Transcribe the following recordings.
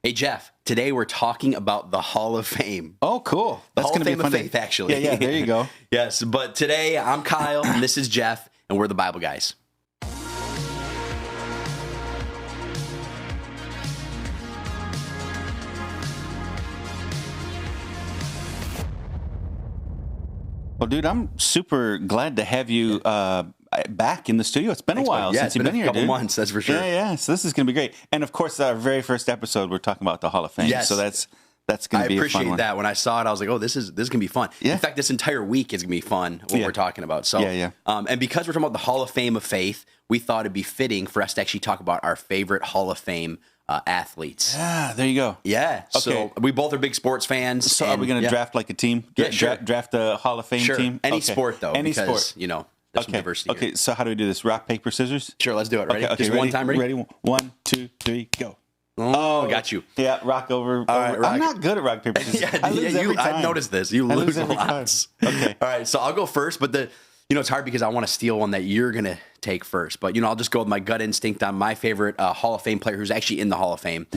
Hey, Jeff, today we're talking about the Hall of Fame. Oh, cool. That's Hall going to of be Fame fun. of Faith, actually. Yeah, there you go. Yes, but today I'm Kyle, and this is Jeff, and we're the Bible guys. Well, dude, I'm super glad to have you back in the studio. It's been a while since you've been here, dude. It's been a couple months, that's for sure. Yeah. So this is going to be great. And of course, our very first episode, we're talking about the Hall of Fame. Yes. So that's going to be a fun one. I appreciate that. When I saw it, I was like, oh, this is going to be fun. Yeah. In fact, this entire week is going to be fun, what we're talking about. So, and because we're talking about the Hall of Fame of Faith, we thought it'd be fitting for us to actually talk about our favorite Hall of Fame athletes. Yeah, there you go. Yeah. Okay. So we both are big sports fans. So are we going to draft like a team? Yeah, sure. Draft a Hall of Fame team? Any sport, though. Any because, sport. You know, there's some diversity Okay, here. so how do we do this? Rock, paper, scissors? Sure, let's do it. Ready? Okay, Just ready? one time, ready? Ready? 1, 2, 3, go. Oh, got you. Yeah, rock over. right, rock. I'm not good at rock, paper, scissors. I lose every time. I noticed this. You lose a every lot. time. Okay. All right, so I'll go first, but it's hard because I want to steal one that you're going to take first. But, I'll just go with my gut instinct on my favorite Hall of Fame player who's actually in the Hall of Fame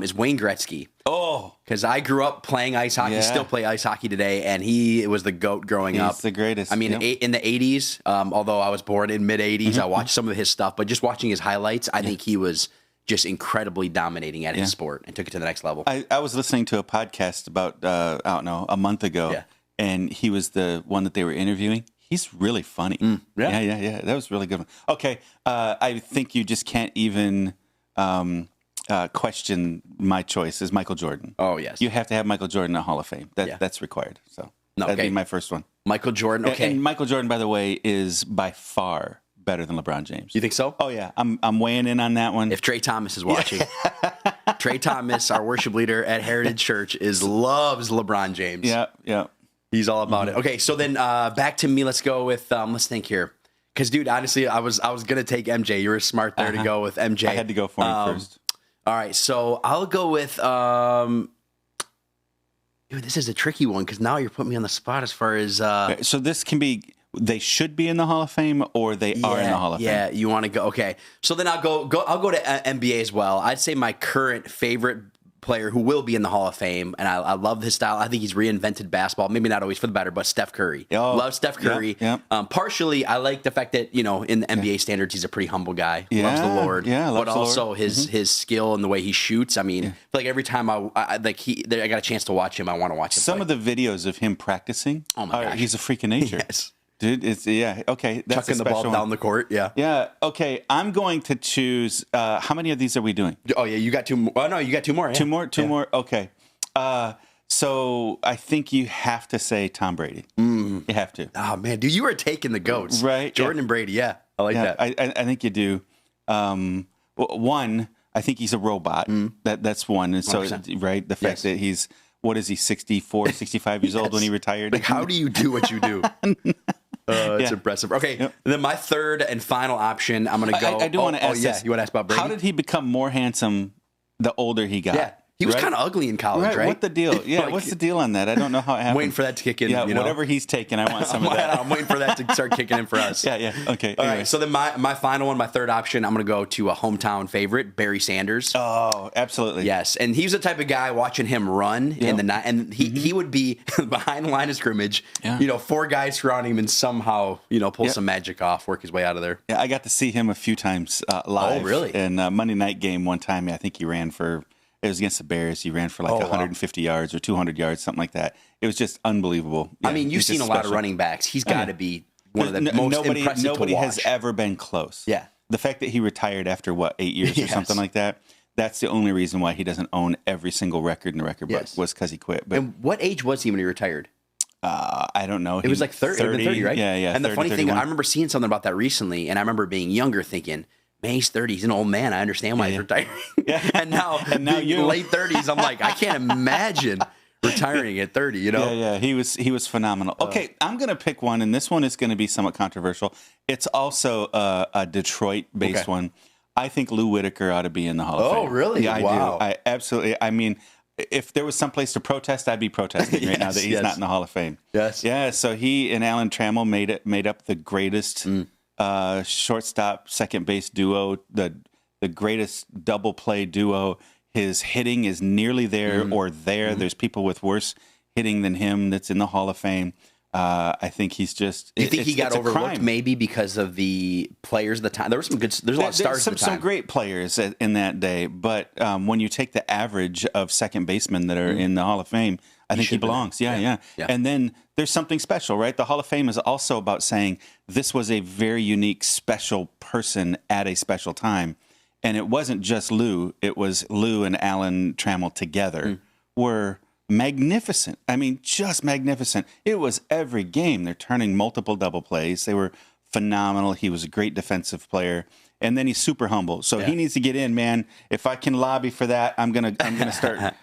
is Wayne Gretzky. Oh. Because I grew up playing ice hockey, still play ice hockey today, and he was the GOAT growing up. He's the greatest. I mean, in the 80s, although I was born in mid-80s, I watched some of his stuff, but just watching his highlights, I think he was just incredibly dominating at his sport and took it to the next level. I was listening to a podcast about, I don't know, a month ago, and he was the one that they were interviewing. He's really funny. Yeah. That was a really good one. Okay, I think you just can't even question my choice is Michael Jordan. Oh, yes. You have to have Michael Jordan in the Hall of Fame. That's required. So that'd be my first one. Michael Jordan, okay. And Michael Jordan, by the way, is by far better than LeBron James. You think so? Oh, yeah. I'm weighing in on that one. If Trey Thomas is watching, Trey Thomas, our worship leader at Heritage Church, loves LeBron James. Yeah. He's all about it. Okay, so then back to me. Let's go with, let's think here. Because, dude, honestly, I was going to take MJ. You were smart there to go with MJ. I had to go for him first. All right, so I'll go with, dude, this is a tricky one because now you're putting me on the spot as far as. So this can be, they should be in the Hall of Fame or they are in the Hall of Fame. Yeah, you want to go. Okay, so then I'll go to NBA as well. I'd say my current favorite player who will be in the Hall of Fame, and I love his style. I think he's reinvented basketball. Maybe not always for the better, but Steph Curry. Love Steph Curry. Yep. Partially, I like the fact that in the NBA standards, he's a pretty humble guy. Loves the Lord. Loves but also his skill and the way he shoots. I mean, I feel like every time I got a chance to watch him, I want to watch him. Some of the videos of him practicing. Oh my gosh, he's a freak of nature. Yes. Dude, okay. That's chucking the ball down the court. Yeah. Okay. I'm going to choose. How many of these are we doing? Oh yeah, you got two more. Oh no, you got two more. Yeah. Two more. Okay. So I think you have to say Tom Brady. You have to. Oh man, dude, you were taking the GOATs, right? Jordan and Brady. Yeah, I like that. I think you do. One, I think he's a robot. That's one. And so 100%. Right, the fact that he's. What is he, 64, 65 years old when he retired? Like, how do you do what you do? It's impressive. Okay, then my third and final option, I'm going to go. I do want to ask this. You want to ask about Brady? How did he become more handsome the older he got? Yeah. He was kind of ugly in college, right? What the deal? Yeah, what's the deal on that? I don't know how it happened. Waiting for that to kick in. Yeah, whatever he's taking, I want some of that. I'm waiting for that to start kicking in for us. Yeah. Okay. All right. So then my final one, my third option, I'm going to go to a hometown favorite, Barry Sanders. Oh, absolutely. Yes, and he's the type of guy watching him run in the night, and he would be behind the line of scrimmage. Yeah. Four guys surrounding him, and somehow pull some magic off, work his way out of there. Yeah, I got to see him a few times live. Oh, really? In a Monday night game one time, I think he ran for. It was against the Bears. He ran for like 150 yards or 200 yards, something like that. It was just unbelievable. Yeah, I mean, you've seen a lot of running backs. He's got to be one of the most impressive Nobody to watch. has ever been close. Yeah. The fact that he retired after, 8 years or something like that, that's the only reason why he doesn't own every single record in the record book was because he quit. But, and what age was he when he retired? I don't know. It was like 30, right? Yeah. And 30, the funny 31. thing, I remember seeing something about that recently, and I remember being younger thinking, man, he's 30. He's an old man. I understand why he's retiring. And now you late 30s, I'm like, I can't imagine retiring at 30, Yeah, he was phenomenal. Okay, I'm going to pick one, and this one is going to be somewhat controversial. It's also a Detroit-based one. I think Lou Whitaker ought to be in the Hall of Fame. Oh, really? Yeah, Wow. I do. I absolutely. I mean, if there was some place to protest, I'd be protesting right now that he's not in the Hall of Fame. Yes. Yeah, so he and Alan Trammell made up the greatest shortstop, second base duo, the greatest double play duo. His hitting is nearly there or there. There's people with worse hitting than him that's in the Hall of Fame. I think he's just. Do you think he got overlooked maybe because of the players of the time? There were some good. There's a lot of stars. Some great players in that day, but when you take the average of second basemen that are in the Hall of Fame, I think he belongs. Yeah. And then there's something special, right? The Hall of Fame is also about saying this was a very unique, special person at a special time, and it wasn't just Lou. It was Lou and Alan Trammell together were magnificent. I mean, just magnificent. It was every game. They're turning multiple double plays. They were phenomenal. He was a great defensive player. And then he's super humble. So he needs to get in, man. If I can lobby for that, I'm gonna start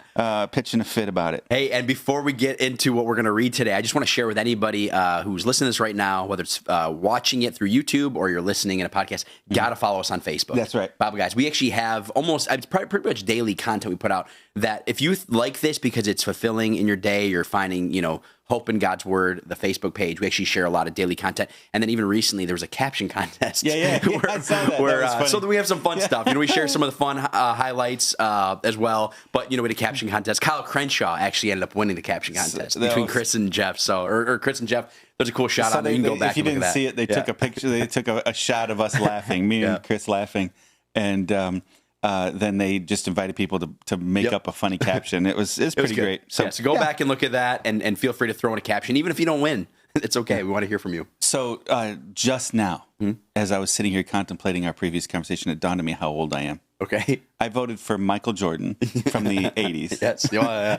pitching a fit about it. Hey, and before we get into what we're going to read today, I just want to share with anybody who's listening to this right now, whether it's watching it through YouTube or you're listening in a podcast, got to follow us on Facebook. That's right. Bible Guys. We actually have it's pretty much daily content we put out that if you like this because it's fulfilling in your day, you're finding, hope in God's Word, the Facebook page. We actually share a lot of daily content. And then even recently, there was a caption contest. Yeah. I saw that. So we have some fun stuff. We share some of the fun highlights as well. But, we had a caption contest. Kyle Crenshaw actually ended up winning the caption contest between Chris and Jeff. So, or Chris and Jeff. There's a cool shot on there. You can go back and look at that. If you didn't see it, they took a picture. They took a shot of us laughing, me and Chris laughing. And then they just invited people to make up a funny caption. It's pretty great. So go back and look at that and feel free to throw in a caption. Even if you don't win, it's okay. We want to hear from you. So just now, as I was sitting here contemplating our previous conversation, it dawned on me how old I am. Okay. I voted for Michael Jordan from the 80s. Yes.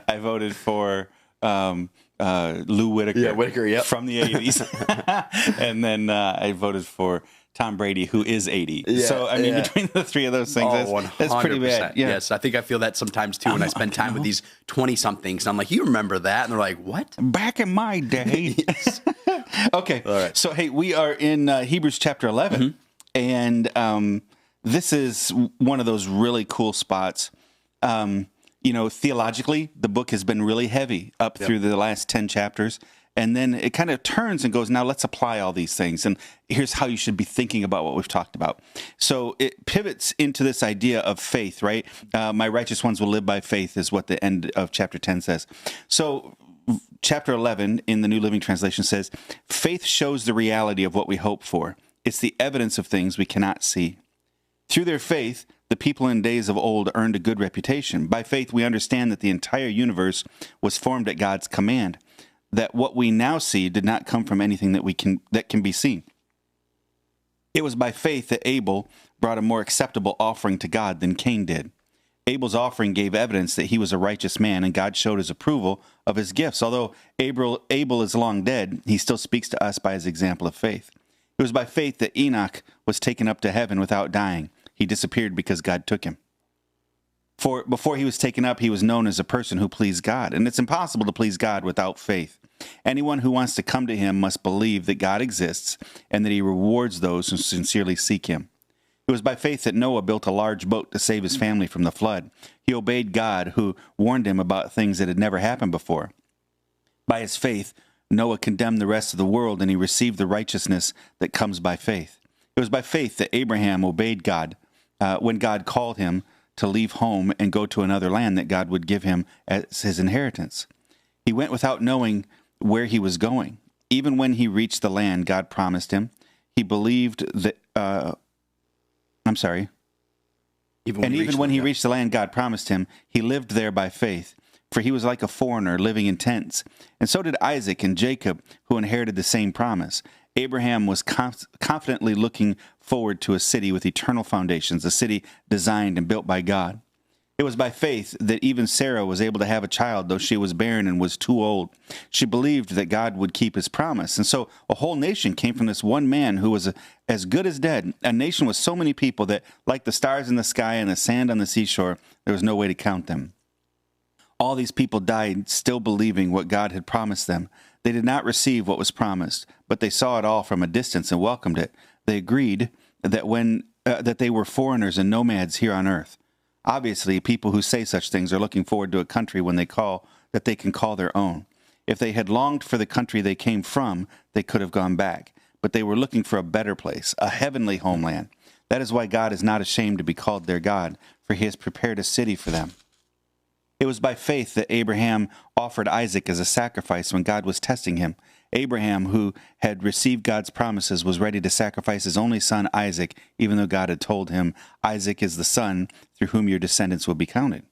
I voted for Lou Whitaker, from the 80s. And then I voted for Tom Brady, who is 80. Yeah, so, between the three of those things, that's pretty bad. Yeah. Yes, I think I feel that sometimes, too, when I spend time with these 20-somethings. And I'm like, you remember that? And they're like, what? Back in my day. Okay. All right. So, hey, we are in Hebrews chapter 11. And this is one of those really cool spots. Theologically, the book has been really heavy up through the last 10 chapters. And then it kind of turns and goes, now let's apply all these things. And here's how you should be thinking about what we've talked about. So it pivots into this idea of faith, right? My righteous ones will live by faith is what the end of chapter 10 says. So chapter 11 in the New Living Translation says, faith shows the reality of what we hope for. It's the evidence of things we cannot see. Through their faith, the people in days of old earned a good reputation. By faith, we understand that the entire universe was formed at God's command, that what we now see did not come from anything that can be seen. It was by faith that Abel brought a more acceptable offering to God than Cain did. Abel's offering gave evidence that he was a righteous man, and God showed his approval of his gifts. Although Abel is long dead, he still speaks to us by his example of faith. It was by faith that Enoch was taken up to heaven without dying. He disappeared because God took him. For before he was taken up, he was known as a person who pleased God, and it's impossible to please God without faith. Anyone who wants to come to him must believe that God exists and that he rewards those who sincerely seek him. It was by faith that Noah built a large boat to save his family from the flood. He obeyed God, who warned him about things that had never happened before. By his faith, Noah condemned the rest of the world, and he received the righteousness that comes by faith. It was by faith that Abraham obeyed God when God called him to leave home and go to another land that God would give him as his inheritance. He went without knowing where he was going. Even when he reached the land God promised him, he believed that. Even when he reached the land God promised him, he lived there by faith, for he was like a foreigner living in tents. And so did Isaac and Jacob, who inherited the same promise. Abraham was confidently looking forward to a city with eternal foundations, a city designed and built by God. It was by faith that even Sarah was able to have a child, though she was barren and was too old. She believed that God would keep his promise. And so a whole nation came from this one man who was as good as dead, a nation with so many people that, like the stars in the sky and the sand on the seashore, there was no way to count them. All these people died still believing what God had promised them. They did not receive what was promised, but they saw it all from a distance and welcomed it. They agreed that they were foreigners and nomads here on earth. Obviously, people who say such things are looking forward to a country when they can call their own. If they had longed for the country they came from, they could have gone back. But they were looking for a better place, a heavenly homeland. That is why God is not ashamed to be called their God, for he has prepared a city for them. It was by faith that Abraham offered Isaac as a sacrifice when God was testing him. Abraham, who had received God's promises, was ready to sacrifice his only son, Isaac, even though God had told him, Isaac is the son through whom your descendants will be counted.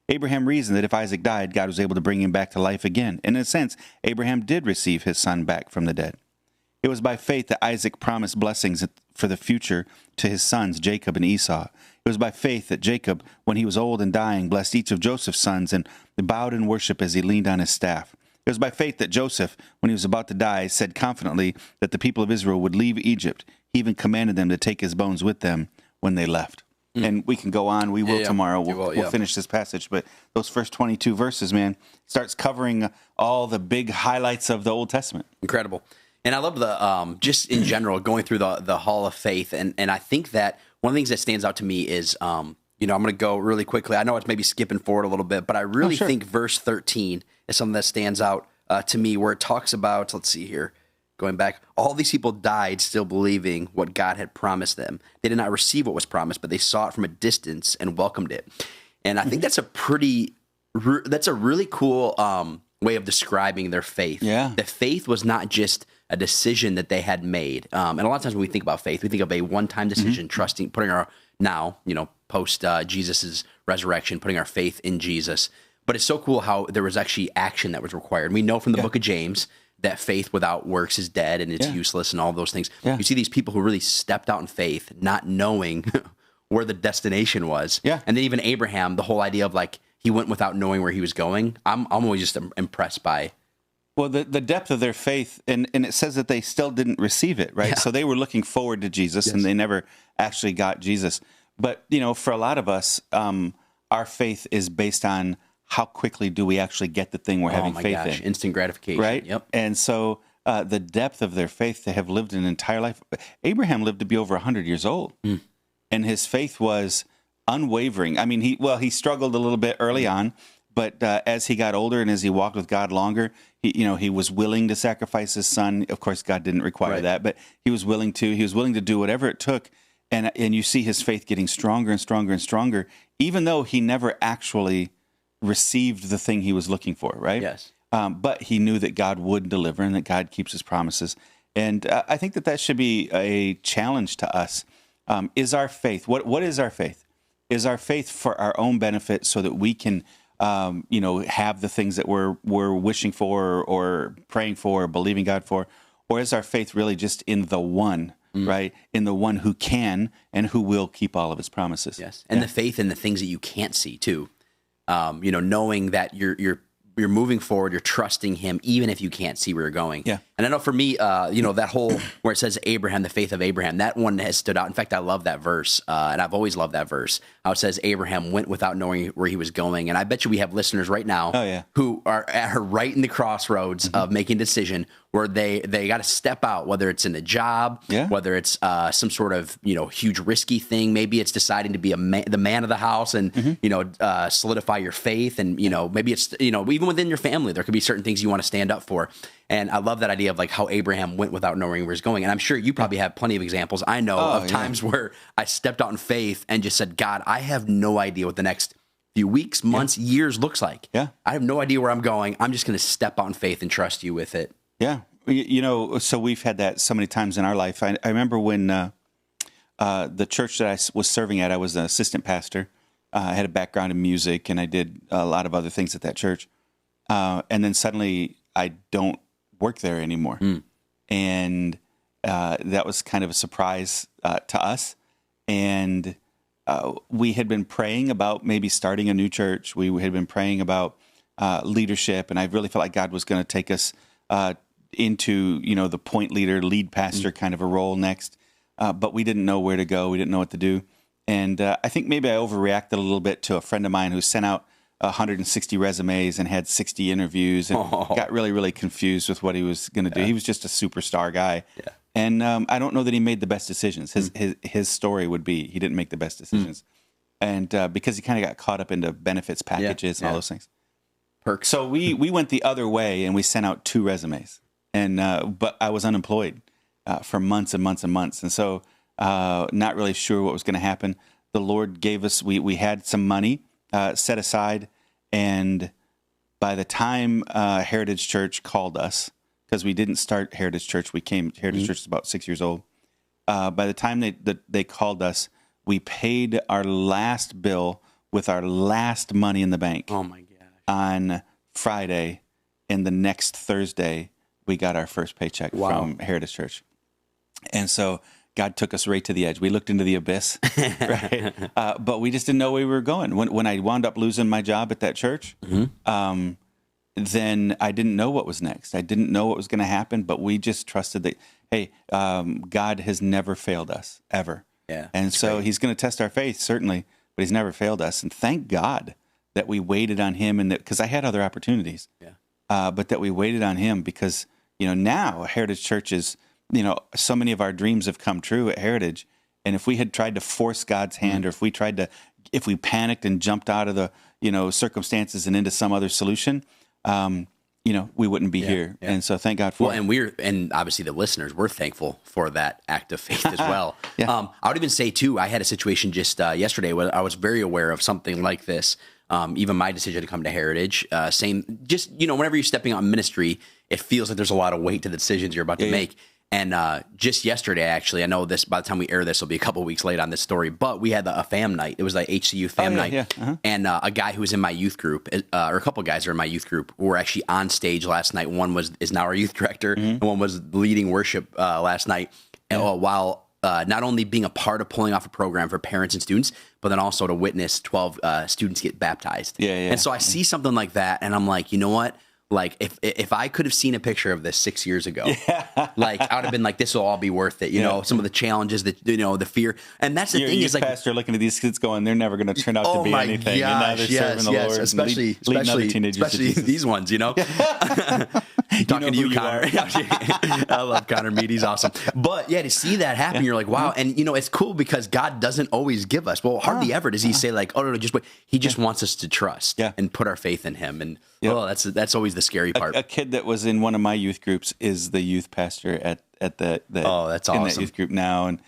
Abraham reasoned that if Isaac died, God was able to bring him back to life again. In a sense, Abraham did receive his son back from the dead. It was by faith that Isaac promised blessings for the future to his sons, Jacob and Esau. It was by faith that Jacob, when he was old and dying, blessed each of Joseph's sons and bowed in worship as he leaned on his staff. It was by faith that Joseph, when he was about to die, said confidently that the people of Israel would leave Egypt. He even commanded them to take his bones with them when they left. And we can go on. We will tomorrow. We'll finish this passage. But those first 22 verses, man, starts covering all the big highlights of the Old Testament. Incredible. And I love the, just in general, going through the Hall of Faith. And I think that one of the things that stands out to me is, I'm going to go really quickly. I know it's maybe skipping forward a little bit, but I really think verse 13 is something that stands out to me, where it talks about, let's see here, going back, all these people died still believing what God had promised them. They did not receive what was promised, but they saw it from a distance and welcomed it. And I think that's a really cool way of describing their faith. Yeah. The faith was not just a decision that they had made. And a lot of times when we think about faith, we think of a one-time decision, trusting, putting our, post Jesus's resurrection, putting our faith in Jesus. But it's so cool how there was actually action that was required. We know from the book of James that faith without works is dead and it's useless and all those things. Yeah. You see these people who really stepped out in faith, not knowing where the destination was. Yeah. And then even Abraham, the whole idea of he went without knowing where he was going. I'm always just impressed by. Well, the depth of their faith, and it says that they still didn't receive it, right? Yeah. So they were looking forward to Jesus, and they never actually got Jesus. But, for a lot of us, our faith is based on how quickly do we actually get the thing we're having faith in. Instant gratification. Right? Yep. And so the depth of their faith, they have lived an entire life. Abraham lived to be over 100 years old, and his faith was unwavering. I mean, he struggled a little bit early on, but as he got older and as he walked with God longer, he was willing to sacrifice his son. Of course, God didn't require that, but he was willing to. He was willing to do whatever it took. And you see his faith getting stronger and stronger and stronger, even though he never actually received the thing he was looking for, right? Yes. But he knew that God would deliver and that God keeps his promises. And I think that should be a challenge to us. Is our faith, what is our faith? Is our faith for our own benefit so that we can, have the things that we're wishing for or praying for or believing God for? Or is our faith really just in the one, right? In the one who can and who will keep all of his promises. Yes. And the faith in the things that you can't see too. Knowing that you're moving forward, you're trusting him, even if you can't see where you're going. Yeah. And I know for me, that whole where it says Abraham, the faith of Abraham, that one has stood out. In fact, I love that verse, and I've always loved that verse. How it says Abraham went without knowing where he was going. And I bet you we have listeners right now who are right in the crossroads of making a decision where they got to step out, whether it's in a job, whether it's some sort of huge risky thing. Maybe it's deciding to be the man of the house and solidify your faith, and maybe it's even within your family there could be certain things you want to stand up for. And I love that idea of how Abraham went without knowing where he's going. And I'm sure you probably have plenty of examples. I know of times where I stepped out in faith and just said, God, I have no idea what the next few weeks, months, years looks like. Yeah. I have no idea where I'm going. I'm just going to step out in faith and trust you with it. Yeah. So we've had that so many times in our life. I remember when the church that I was serving at, I was an assistant pastor. I had a background in music, and I did a lot of other things at that church. And then suddenly I don't work there anymore. And that was kind of a surprise to us. And we had been praying about maybe starting a new church. We had been praying about leadership, and I really felt like God was going to take us into the point leader, lead pastor kind of a role next. But we didn't know where to go. We didn't know what to do. And I think maybe I overreacted a little bit to a friend of mine who sent out 160 resumes and had 60 interviews and got really, really confused with what he was going to do. He was just a superstar guy. Yeah. And I don't know that he made the best decisions. His story would be he didn't make the best decisions. And because he kind of got caught up into benefits packages and all those things. Perks. So we went the other way and we sent out 2 resumes. And but I was unemployed for months and months and months. And so not really sure what was going to happen. The Lord gave us, we had some money set aside, And by the time Heritage Church called us, because we didn't start Heritage Church, Heritage Church is about 6 years old. By the time they called us, we paid our last bill with our last money in the bank. Oh my gosh! On Friday, and the next Thursday, we got our first paycheck from Heritage Church. And so God took us right to the edge. We looked into the abyss, right? But we just didn't know where we were going. When I wound up losing my job at that church, then I didn't know what was next. I didn't know what was going to happen, but we just trusted that, hey, God has never failed us, ever. Yeah, and so great. He's going to test our faith, certainly, but he's never failed us. And thank God that we waited on him, and because I had other opportunities, but that we waited on him because, now Heritage Church is, so many of our dreams have come true at Heritage. And if we had tried to force God's hand, or if we panicked and jumped out of the, circumstances and into some other solution, we wouldn't be here. Yeah. And so thank God for it. And obviously the listeners, we're thankful for that act of faith as well. I would even say too, I had a situation just yesterday where I was very aware of something like this. Even my decision to come to Heritage, whenever you're stepping on ministry, it feels like there's a lot of weight to the decisions you're about to make. And just yesterday, actually, I know this, by the time we air this, will be a couple of weeks late on this story, but we had a fam night. It was like HCU fam night. Yeah. Uh-huh. And a guy who was in my youth group, or a couple of guys are in my youth group, who were actually on stage last night. One is now our youth director, and one was leading worship last night. And while not only being a part of pulling off a program for parents and students, but then also to witness 12 students get baptized. And so I see something like that, and I'm like, you know what? Like, if I could have seen a picture of this 6 years ago, like, I would have been like, this will all be worth it. Some of the challenges that, the fear. And that's the thing is, like, pastor looking at these kids going, they're never going to turn out to be anything. Gosh, and now they're serving the Lord. Especially these ones, Talking to you, Connor. I love Connor Mead. He's awesome. But to see that happen, you're like, wow. And, it's cool because God doesn't always give us. Well, hardly ever does he say, like, oh, no, just wait. He just wants us to trust and put our faith in him. And, that's always the scary part. A kid that was in one of my youth groups is the youth pastor at the that's awesome. In that youth group now, and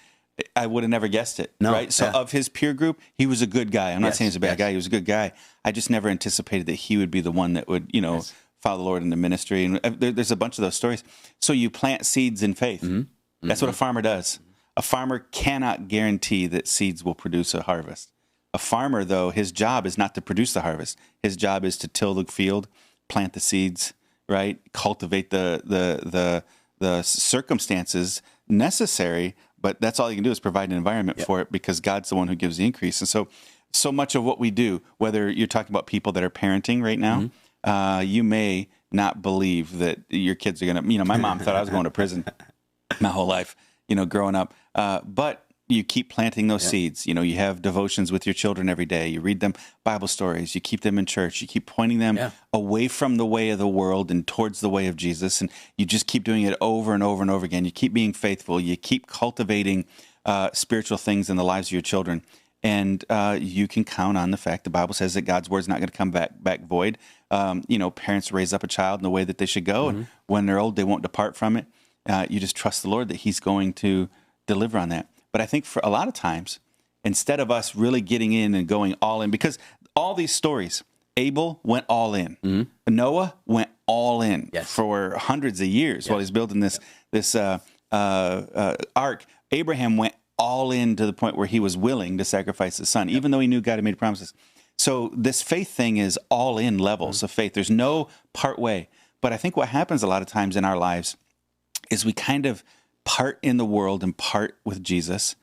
I would have never guessed it. No, right? So of his peer group, he was a good guy. I'm not saying he's a bad guy. He was a good guy. I just never anticipated that he would be the one that would, follow the Lord into ministry. And there's a bunch of those stories. So you plant seeds in faith. That's what a farmer does. A farmer cannot guarantee that seeds will produce a harvest. A farmer, though, his job is not to produce the harvest. His job is to till the field, plant the seeds, right? Cultivate the circumstances necessary, but that's all you can do is provide an environment for it, because God's the one who gives the increase. And so much of what we do, whether you're talking about people that are parenting right now, you may not believe that your kids are going to, my mom thought I was going to prison my whole life, growing up. But you keep planting those seeds. You have devotions with your children every day. You read them Bible stories. You keep them in church. You keep pointing them away from the way of the world and towards the way of Jesus. And you just keep doing it over and over and over again. You keep being faithful. You keep cultivating spiritual things in the lives of your children. And you can count on the fact the Bible says that God's word is not going to come back void. Parents raise up a child in the way that they should go. And when they're old, they won't depart from it. You just trust the Lord that he's going to deliver on that. But I think for a lot of times, instead of us really getting in and going all in, because all these stories, Abel went all in. Noah went all in for hundreds of years while he's building this ark. Abraham went all in to the point where he was willing to sacrifice his son, even though he knew God had made promises. So this faith thing is all in levels of faith. There's no part way. But I think what happens a lot of times in our lives is we kind of part in the world and part with Jesus.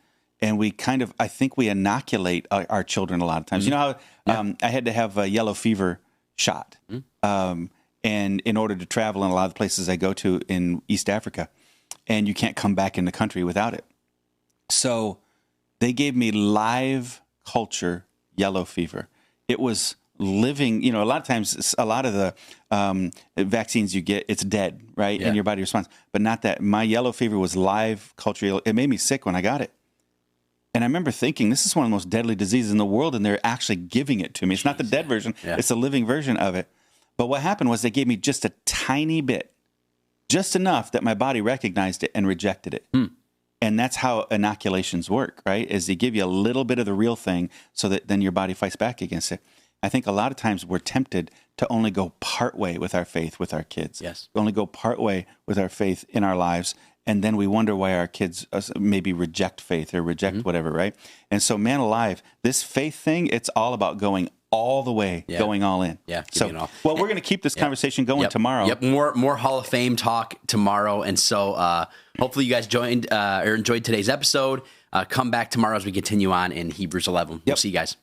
And we I think we inoculate our children a lot of times. You know how I had to have a yellow fever shot. And in order to travel in a lot of the places I go to in East Africa, and you can't come back in the country without it. So they gave me live culture yellow fever. It was living, a lot of times, a lot of the vaccines you get, it's dead, right? And your body responds. But not that. My yellow fever was live culture. It made me sick when I got it. And I remember thinking, this is one of the most deadly diseases in the world, and they're actually giving it to me. It's not the dead version. It's a living version of it. But what happened was they gave me just a tiny bit, just enough that my body recognized it and rejected it. And that's how inoculations work, right? Is they give you a little bit of the real thing so that then your body fights back against it. I think a lot of times we're tempted to only go part way with our faith with our kids. Yes. We only go part way with our faith in our lives. And then we wonder why our kids maybe reject faith or reject whatever, right? And so, Man Alive, this faith thing, it's all about going all the way, going all in. Yeah. So, well, we're going to keep this conversation going tomorrow. Yep. More Hall of Fame talk tomorrow. And so hopefully you guys joined or enjoyed today's episode. Come back tomorrow as we continue on in Hebrews 11. We'll see you guys.